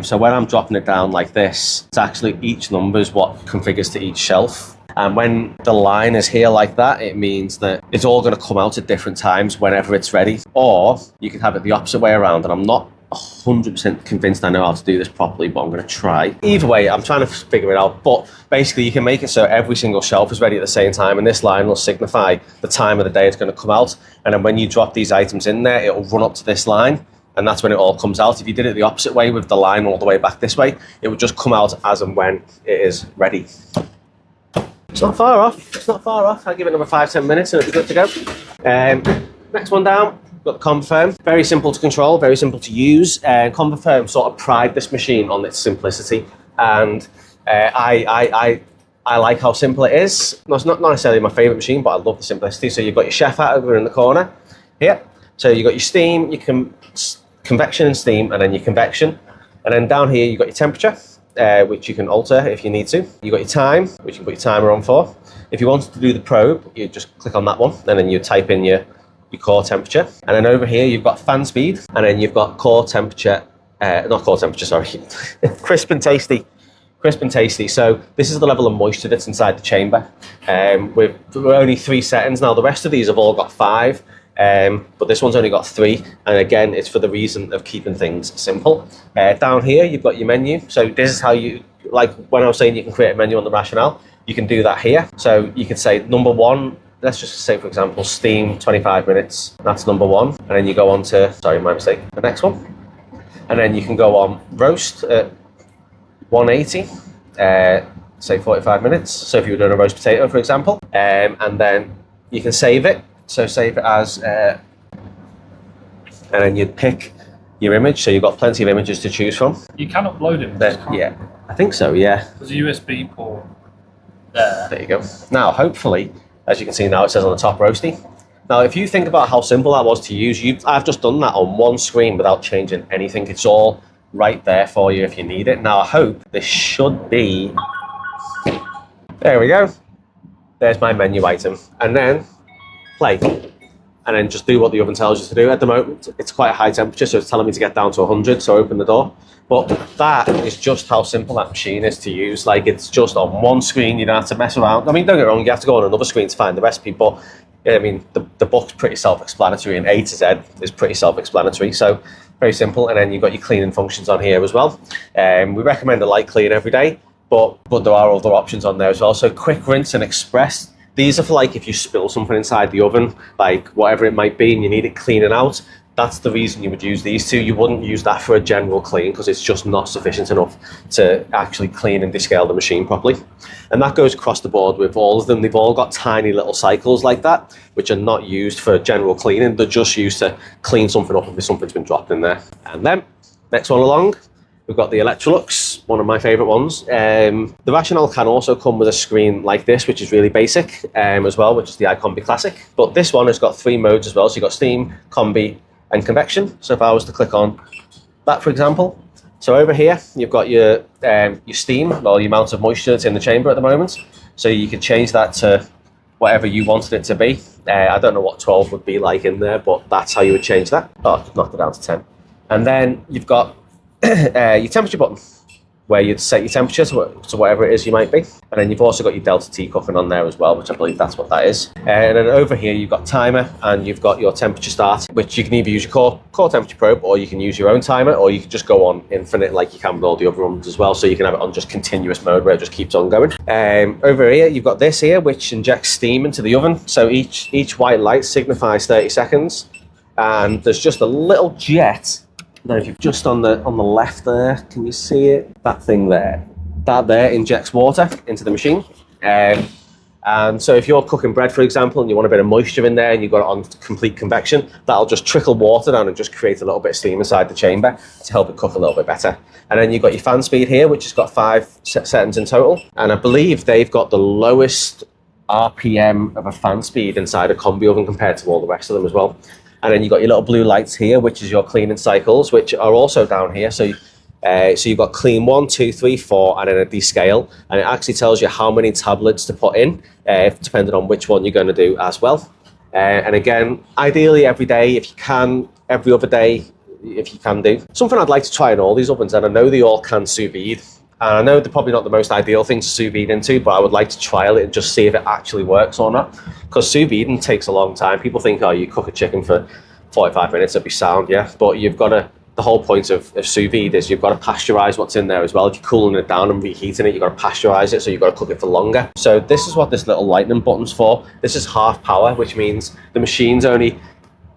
So when I'm dropping it down like this, it's actually each number is what configures to each shelf. And when the line is here like that, it means that it's all going to come out at different times whenever it's ready. Or you can have it the opposite way around, and I'm not 100% convinced I know how to do this properly, but I'm going to try. Either way, I'm trying to figure it out, but basically you can make it so every single shelf is ready at the same time, and this line will signify the time of the day it's going to come out. And then when you drop these items in there, it'll run up to this line, and that's when it all comes out. If you did it the opposite way with the line all the way back this way, it would just come out as and when it is ready. It's not far off. It's not far off. I'll give it another 5-10 minutes and it'll be good to go. Next one down, got the Convotherm. Very simple to control, very simple to use. Convotherm sort of pride this machine on its simplicity, and I like how simple it is. No, it's not necessarily my favourite machine, but I love the simplicity. So you've got your chef hat over in the corner here. So you've got your steam, your convection and steam, and then your convection. And then down here you've got your temperature, which you can alter if you need to. You've got your time, which you can put your timer on for. If you wanted to do the probe, you just click on that one, and then you type in your core temperature. And then over here, you've got fan speed, and then you've got core temperature, not core temperature, sorry, crisp and tasty. Crisp and tasty. So this is the level of moisture that's inside the chamber. We're only 3 settings. Now, the rest of these have all got 5. But this one's only got 3, and again it's for the reason of keeping things simple. Down here you've got your menu, so this is how you, like when I was saying you can create a menu on the rationale, you can do that here. So you could say number 1, let's just say for example steam 25 minutes, that's number 1, and then you go on to, sorry my mistake, the next one, and then you can go on roast at 180, say 45 minutes, so if you were doing a roast potato for example, and then you can save it. So save it as, and then you'd pick your image. So you've got plenty of images to choose from. You can upload it. Yeah, I think so, yeah. There's a USB port there. There you go. Now, hopefully, as you can see now, it says on the top roasty. Now, if you think about how simple that was to use, I've just done that on one screen without changing anything. It's all right there for you if you need it. Now, I hope this should be, there we go. There's my menu item. And then, play, and then just do what the oven tells you to do. At the moment it's quite a high temperature, so it's telling me to get down to 100, so open the door. But that is just how simple that machine is to use. Like, it's just on one screen, you don't have to mess around. I mean, don't get me wrong, you have to go on another screen to find the recipe, but I mean the book's pretty self-explanatory, and A to Z is pretty self-explanatory, so very simple. And then you've got your cleaning functions on here as well. We recommend a light clean every day, but there are other options on there as well. So quick rinse and express. These are for like if you spill something inside the oven, like whatever it might be, and you need it cleaning out. That's the reason you would use these two. You wouldn't use that for a general clean because it's just not sufficient enough to actually clean and descale the machine properly. And that goes across the board with all of them. They've all got tiny little cycles like that, which are not used for general cleaning. They're just used to clean something up if something's been dropped in there. And then, next one along, we've got the Electrolux, one of my favourite ones. The rationale can also come with a screen like this, which is really basic as well, which is the iCombi Classic. But this one has got 3 modes as well. So you've got steam, combi, and convection. So if I was to click on that, for example, so over here you've got your steam, or the amount of moisture that's in the chamber at the moment. So you can change that to whatever you wanted it to be. I don't know what 12 would be like in there, but that's how you would change that. Oh, just knocked it down to 10. And then you've got your temperature button, where you'd set your temperature to whatever it is you might be. And then you've also got your Delta T cooking on there as well, which I believe that's what that is. And then over here, you've got timer and you've got your temperature start, which you can either use your core temperature probe, or you can use your own timer, or you can just go on infinite like you can with all the other ones as well. So you can have it on just continuous mode where it just keeps on going. Over here, you've got this here, which injects steam into the oven. So each white light signifies 30 seconds. And there's just a little jet. Now, if you've just on the left there, can you see it? That thing there. That there injects water into the machine. And so if you're cooking bread, for example, and you want a bit of moisture in there and you've got it on complete convection, that'll just trickle water down and just create a little bit of steam inside the chamber to help it cook a little bit better. And then you've got your fan speed here, which has got 5 settings in total. And I believe they've got the lowest RPM of a fan speed inside a combi oven compared to all the rest of them as well. And then you've got your little blue lights here, which is your cleaning cycles, which are also down here. So you've got clean 1, 2, 3, 4, and then a descale. And it actually tells you how many tablets to put in, depending on which one you're going to do as well. And again, ideally every day, if you can, every other day, if you can do. Something I'd like to try in all these ovens, and I know they all can sous vide. And I know they're probably not the most ideal thing to sous vide into, but I would like to trial it and just see if it actually works or not. Because sous vide takes a long time. People think, oh, you cook a chicken for 45 minutes, it'll be sound, yeah. But you've got to, the whole point of sous vide is you've got to pasteurize what's in there as well. If you're cooling it down and reheating it, you've got to pasteurize it, so you've got to cook it for longer. So this is what this little lightning button's for. This is half power, which means the machine's only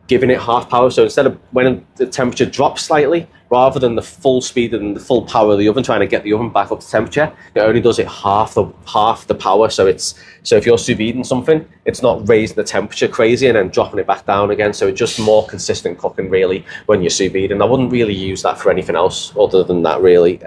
giving it half power. So instead of when the temperature drops slightly, rather than the full speed and the full power of the oven trying to get the oven back up to temperature, it only does it half the power. So if you're sous videing something, it's not raising the temperature crazy and then dropping it back down again. So it's just more consistent cooking really when you're sous videing. I wouldn't really use that for anything else other than that really.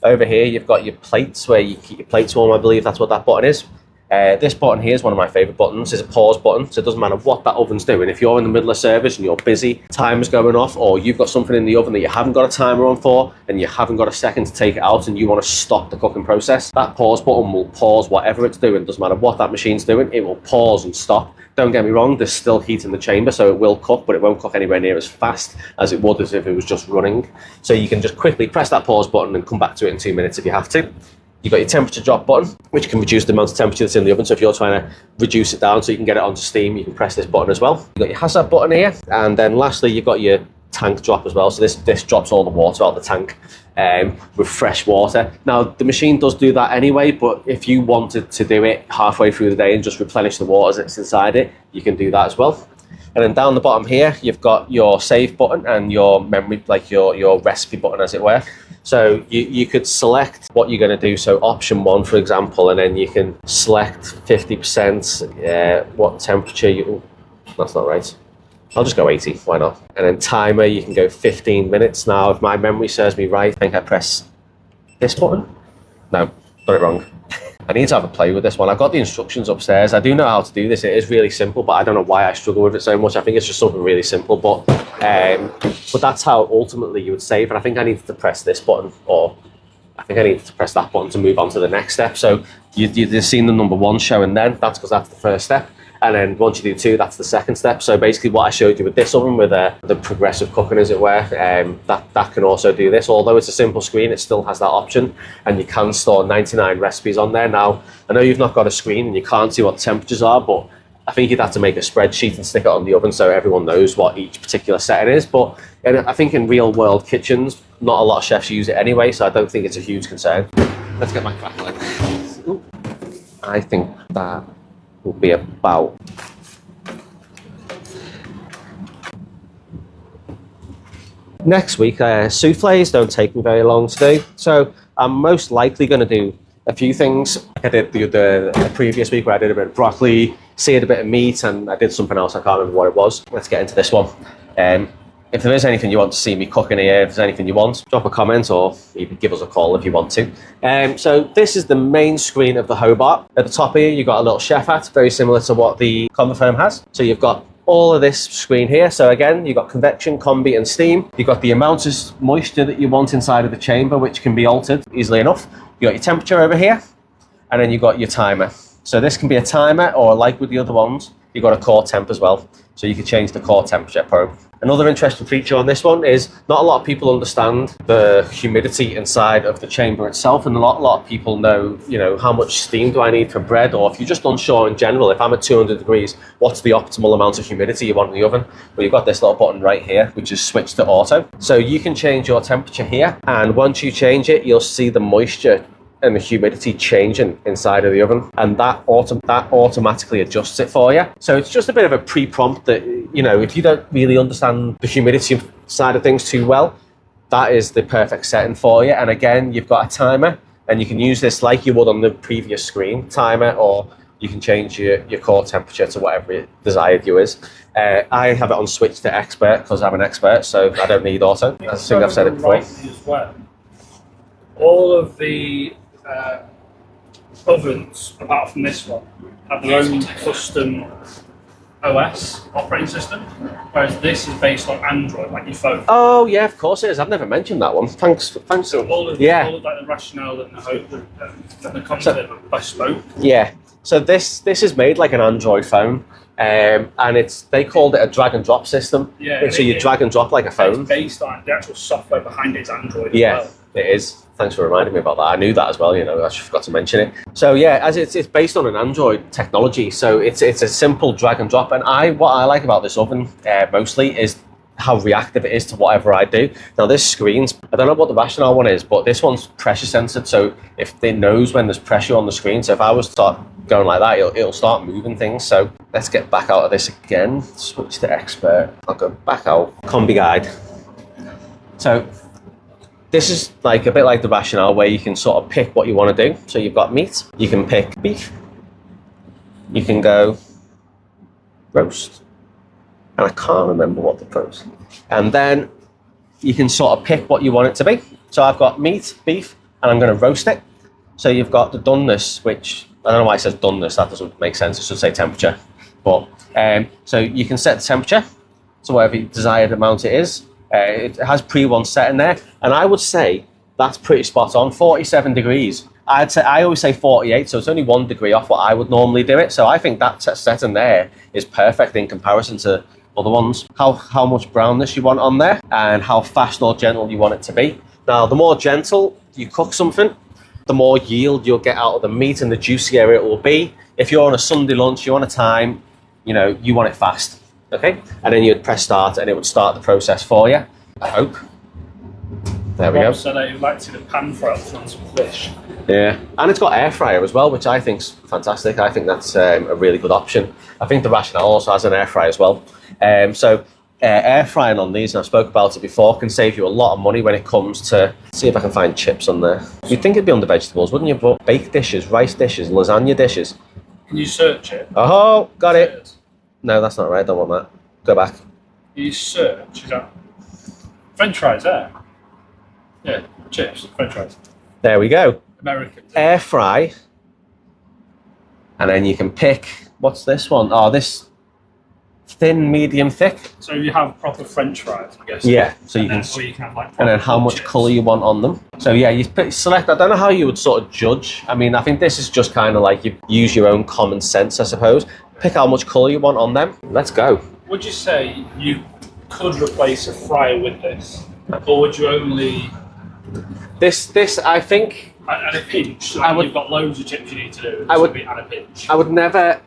Over here you've got your plates where you keep your plates warm. I believe that's what that button is. This button here is one of my favourite buttons. It's a pause button, so it doesn't matter what that oven's doing. If you're in the middle of service and you're busy, timer's going off, or you've got something in the oven that you haven't got a timer on for, and you haven't got a second to take it out and you want to stop the cooking process, that pause button will pause whatever it's doing. Doesn't matter what that machine's doing, it will pause and stop. Don't get me wrong, there's still heat in the chamber, so it will cook, but it won't cook anywhere near as fast as it would as if it was just running. So you can just quickly press that pause button and come back to it in 2 minutes if you have to. You've got your temperature drop button, which can reduce the amount of temperature that's in the oven. So if you're trying to reduce it down so you can get it onto steam, you can press this button as well. You've got your hazard button here. And then lastly, you've got your tank drop as well. So this drops all the water out of the tank with fresh water. Now, the machine does do that anyway, but if you wanted to do it halfway through the day and just replenish the water that's inside it, you can do that as well. And then down the bottom here, you've got your save button and your memory, like your recipe button, as it were. So you could select what you're going to do. So option 1, for example, and then you can select 50%, what temperature you... That's not right. I'll just go 80, why not? And then timer, you can go 15 minutes. Now, if my memory serves me right, I think I press this button. No, got it wrong. I need to have a play with this one. I've got the instructions upstairs. I do know how to do this. It is really simple, but I don't know why I struggle with it so much. I think it's just something really simple, but that's how ultimately you would save. And I think I needed to press this button, or I think I needed to press that button to move on to the next step. So you've seen the number 1 showing then. That's because that's the first step. And then once you do 2, that's the second step. So basically what I showed you with this oven, with the progressive cooking, as it were, that can also do this. Although it's a simple screen, it still has that option, and you can store 99 recipes on there. Now, I know you've not got a screen and you can't see what the temperatures are, but I think you'd have to make a spreadsheet and stick it on the oven so everyone knows what each particular setting is. But I think in real world kitchens, not a lot of chefs use it anyway, so I don't think it's a huge concern. Let's get my crackle in. I think that will be about... Next week, soufflés don't take me very long to do, so I'm most likely going to do a few things. I did the previous week where I did a bit of broccoli, seared a bit of meat, and I did something else, I can't remember what it was. Let's get into this one. If there is anything you want to see me cooking here, if there's anything you want, drop a comment or even give us a call if you want to. So this is the main screen of the Hobart. At the top here, you've got a little chef hat, very similar to what the Convotherm has. So you've got all of this screen here. So again, you've got convection, combi and steam. You've got the amount of moisture that you want inside of the chamber, which can be altered easily enough. You've got your temperature over here, and then you've got your timer. So this can be a timer, or like with the other ones, you've got a core temp as well. So you can change the core temperature per room. Another interesting feature on this one is not a lot of people understand the humidity inside of the chamber itself, and a lot of people know, you know, how much steam do I need for bread, or if you're just unsure in general, if I'm at 200 degrees, what's the optimal amount of humidity you want in the oven? Well, you've got this little button right here, which is switched to auto. So you can change your temperature here, and once you change it, you'll see the moisture and the humidity changing inside of the oven, and that automatically adjusts it for you. So it's just a bit of a pre-prompt that, you know, if you don't really understand the humidity side of things too well, that is the perfect setting for you. And again, you've got a timer, and you can use this like you would on the previous screen timer, or you can change your core temperature to whatever your desired you is. I have it on switch to expert because I'm an expert, so I don't need auto. I think I've said it before. As well. All of the ovens, apart from this one, have their own custom OS operating system, whereas this is based on Android, like your phone. Oh yeah, of course it is. I've never mentioned that one. Thanks. So all of like the rationale and the concept of bespoke. Yeah. So this is made like an Android phone, and they called it a drag and drop system. Yeah. So you drag and drop like a phone. It's based on the actual software behind it's Android. Yeah, as well. it is. Thanks for reminding me about that. I knew that as well, you know, I just forgot to mention it. So yeah, as it's based on an Android technology, so it's a simple drag and drop. And what I like about this oven mostly is how reactive it is to whatever I do. Now this screen's, I don't know what the rationale one is, but this one's pressure sensitive, so if it knows when there's pressure on the screen, so if I was to start going like that, it'll start moving things. So let's get back out of this again, switch to expert. I'll go back out, combi guide. So this is like a bit like the rationale where you can sort of pick what you want to do. So you've got meat, you can pick beef, you can go roast, and I can't remember what the roast. And then you can sort of pick what you want it to be. So I've got meat, beef, and I'm going to roast it. So you've got the doneness, which I don't know why it says doneness, that doesn't make sense, it should say temperature. But so you can set the temperature to whatever desired amount it is. It has pre-1 set in there, and I would say that's pretty spot on. 47 degrees. I always say 48, so it's only 1 degree off what I would normally do it. So I think that set in there is perfect in comparison to other ones. How much brownness you want on there, and how fast or gentle you want it to be. Now, the more gentle you cook something, the more yield you'll get out of the meat, and the juicier it will be. If you're on a Sunday lunch, you want a time, you know, you want it fast. Okay, and then you'd press start, and it would start the process for you. I hope. There we go. So now you'd like to see the pan fry on some fish. Yeah, and it's got air fryer as well, which I think's fantastic. I think that's a really good option. I think the rationale also has an air fryer as well. So air frying on these, and I spoke about it before, can save you a lot of money when it comes to. See if I can find chips on there. You'd think it'd be under vegetables, wouldn't you? But baked dishes, rice dishes, lasagna dishes. Can you search it? Oh, got it. No, that's not right. I don't want that. Go back. You search. Is that French fries there? Yeah, chips, French fries. There we go. American. Air fry. And then you can pick, what's this one? Oh, this thin, medium, thick. So you have proper French fries, I guess. Yeah, so you can have like, and then how much chips. Colour you want on them. So yeah, you select, I don't know how you would sort of judge. I mean, I think this is just kind of like you use your own common sense, I suppose. Pick how much colour you want on them. Let's go. Would you say you could replace a fryer with this? Or would you only... This I think... At a pinch, so you've got loads of chips you need to do. Be at a pinch. I would never...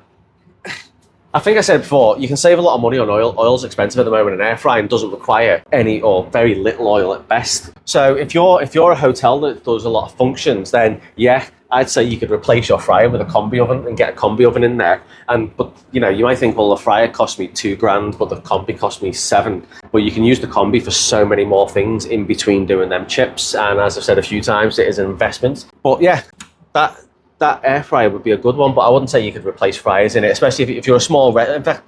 I think I said before, you can save a lot of money on oil. Oil's expensive at the moment, and air frying doesn't require any or very little oil at best. So if you're a hotel that does a lot of functions, then yeah, I'd say you could replace your fryer with a combi oven and get a combi oven in there. But you know, you might think, well, the fryer cost me $2,000, but the combi cost me $7,000. But you can use the combi for so many more things in between doing them chips. And as I've said a few times, it is an investment. But yeah, that air fryer would be a good one, but I wouldn't say you could replace fryers in it, especially if you're a small... In fact,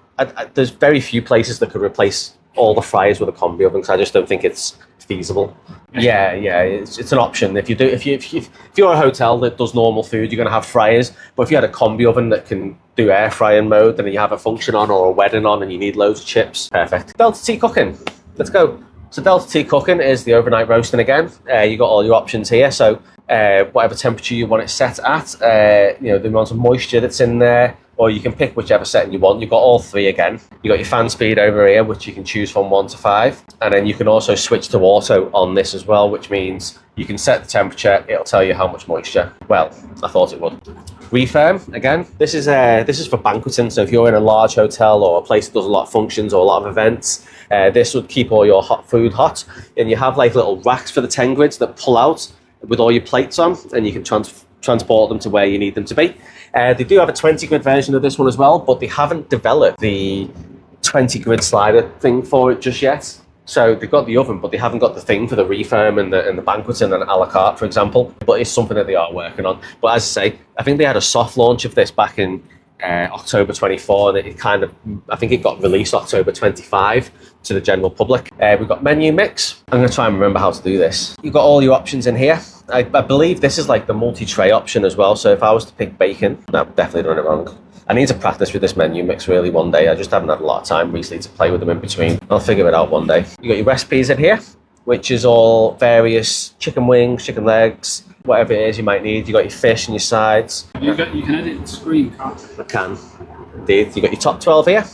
there's very few places that could replace all the fryers with a combi oven, because I just don't think it's feasible. Yeah, it's an option. If you're a hotel that does normal food, you're going to have fryers, but if you had a combi oven that can do air frying mode, then you have a function on or a wedding on and you need loads of chips, perfect. Delta T cooking, let's go. So Delta T cooking is the overnight roasting again. You got all your options here, so whatever temperature you want it set at, you know, the amount of moisture that's in there, or you can pick whichever setting you want. You've got all three again. You've got your fan speed over here, which you can choose from 1 to 5. And then you can also switch to auto on this as well, which means you can set the temperature. It'll tell you how much moisture. Well, I thought it would. Refirm, again, this is for banqueting. So if you're in a large hotel or a place that does a lot of functions or a lot of events, this would keep all your hot food hot. And you have like little racks for the 10 grids that pull out with all your plates on, and you can transport them to where you need them to be. They do have a 20 grid version of this one as well, but they haven't developed the 20 grid slider thing for it just yet. So they've got the oven, but they haven't got the thing for the refirm and the banqueting and a la carte, for example. But it's something that they are working on. But as I say, I think they had a soft launch of this back in October 24, and I think it got released October 25 to the general public. We've got menu mix. I'm going to try and remember how to do this. You've got all your options in here. I believe this is like the multi-tray option as well. So if I was to pick bacon, no, I've definitely done it wrong. I need to practice with this menu mix really one day. I just haven't had a lot of time recently to play with them in between. I'll figure it out one day. You got your recipes in here, which is all various chicken wings, chicken legs, whatever it is you might need. You got your fish and your sides. You can edit the screen, can't you? I can, indeed. You got your top 12 here.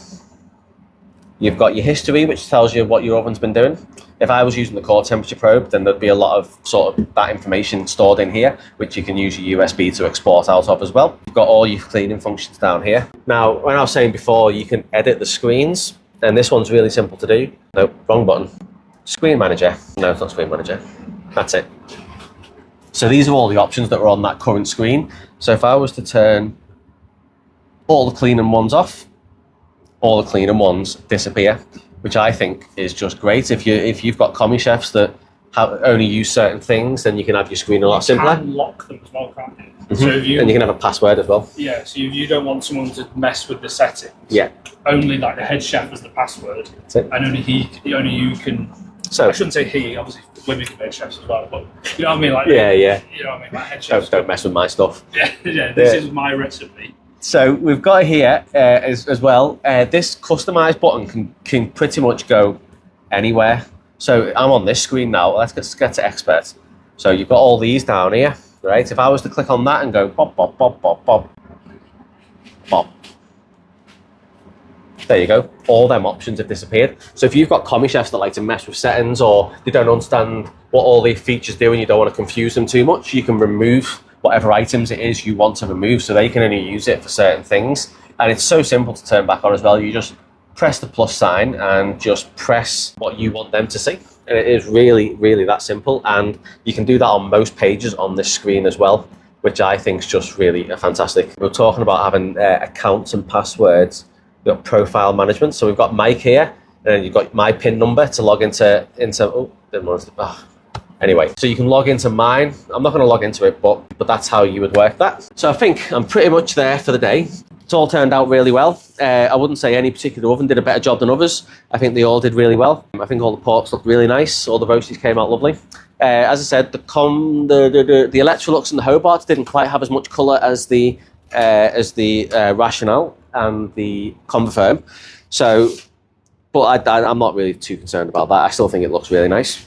You've got your history, which tells you what your oven's been doing. If I was using the core temperature probe, then there'd be a lot of sort of that information stored in here, which you can use your USB to export out of as well. You've got all your cleaning functions down here. Now, when I was saying before, you can edit the screens, and this one's really simple to do. No, wrong button. Screen manager. No, it's not screen manager. That's it. So these are all the options that are on that current screen. So if I was to turn all the cleaning ones off, all the cleaning ones disappear, which I think is just great. If you've got commis chefs that only use certain things, then you can have your screen a lot simpler. You can lock them as well, can't you? Mm-hmm. So if you, and you can have a password as well. Yeah, so if you don't want someone to mess with the settings, yeah, only like the head chef has the password, and only you can. So I shouldn't say he, obviously women can make chefs as well, but you know what I mean? Like yeah. You know what I mean? Like head chefs. Don't mess with my stuff. Yeah. This is my recipe. So we've got here as well, this customize button can pretty much go anywhere. So I'm on this screen now. Let's get to expert. So you've got all these down here, right? If I was to click on that and go pop, pop, pop, pop, pop, pop. There you go. All them options have disappeared. So if you've got commis chefs that like to mess with settings, or they don't understand what all these features do and you don't want to confuse them too much, you can remove whatever items it is you want to remove, so they can only use it for certain things. And it's so simple to turn back on as well. You just press the plus sign and just press what you want them to see. And it is really, really that simple. And you can do that on most pages on this screen as well, which I think is just really fantastic. We're talking about having accounts and passwords. We've got profile management. So we've got Mike here, and then you've got my PIN number to log into Anyway, so you can log into mine. I'm not going to log into it, but that's how you would work that. So I think I'm pretty much there for the day. It's all turned out really well. I wouldn't say any particular oven did a better job than others. I think they all did really well. I think all the porks looked really nice. All the roasties came out lovely. As I said, the Electrolux and the Hobart didn't quite have as much colour as the Rational and the Convotherm. So, but I'm not really too concerned about that. I still think it looks really nice.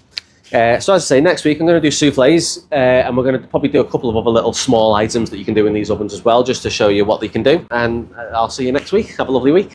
So as I say, next week I'm going to do soufflés, and we're going to probably do a couple of other little small items that you can do in these ovens as well, just to show you what they can do. And I'll see you next week. Have a lovely week.